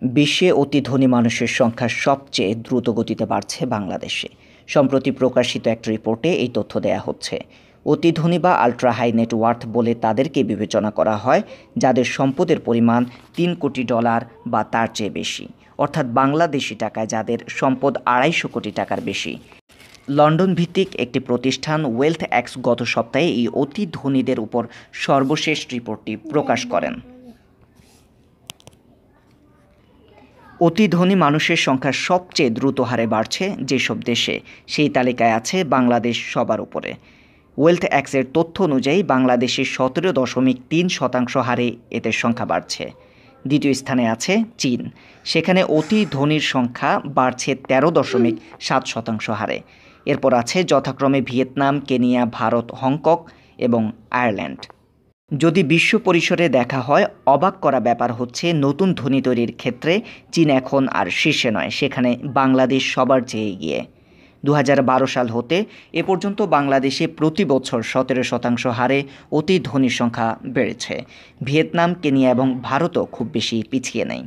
বিশ্বে অতি ধনী মানুষের সংখ্যা সবচেয়ে দ্রুত গতিতে বাড়ছে বাংলাদেশে। সম্প্রতি প্রকাশিত একটা রিপোর্টে এই তথ্য দেয়া হচ্ছে। অতি ধনী বা আল্ট্রা হাই নেটওয়ার্থ বলে তাদেরকে বিবেচনা করা হয় যাদের সম্পদের পরিমাণ $3 কোটি বা তার চেয়ে বেশি, অর্থাৎ বাংলাদেশি টাকায় যাদের সম্পদ $250 কোটি বেশি। লন্ডন ভিত্তিক একটি প্রতিষ্ঠান ওয়েলথ এক্স গত সপ্তাহে এই অতি ধনীদের উপর সর্বশেষ রিপোর্টটি প্রকাশ করেন। অতি ধনী মানুষের সংখ্যা সবচেয়ে দ্রুত হারে বাড়ছে যেসব দেশে, সেই তালিকায় আছে বাংলাদেশ সবার উপরে। ওয়েলথ এক্সের তথ্য অনুযায়ী বাংলাদেশে 17.3% হারে এদের সংখ্যা বাড়ছে। দ্বিতীয় স্থানে আছে চীন, সেখানে অতি ধনীর সংখ্যা বাড়ছে 13.7% হারে। এরপর আছে যথাক্রমে ভিয়েতনাম, কেনিয়া, ভারত, হংকং এবং আয়ারল্যান্ড। যদি বিশ্ব পরিসরে দেখা হয়, অবাক করা ব্যাপার হচ্ছে নতুন ধনী তৈরির ক্ষেত্রে চীন এখন আর শীর্ষে নয়, সেখানে বাংলাদেশ সবার চেয়ে এগিয়ে। 2012 সাল হতে এ পর্যন্ত বাংলাদেশে প্রতি বছর 17% হারে অতি ধনীর সংখ্যা বেড়েছে। ভিয়েতনাম, কেনিয়া এবং ভারতও খুব বেশি পিছিয়ে নেই।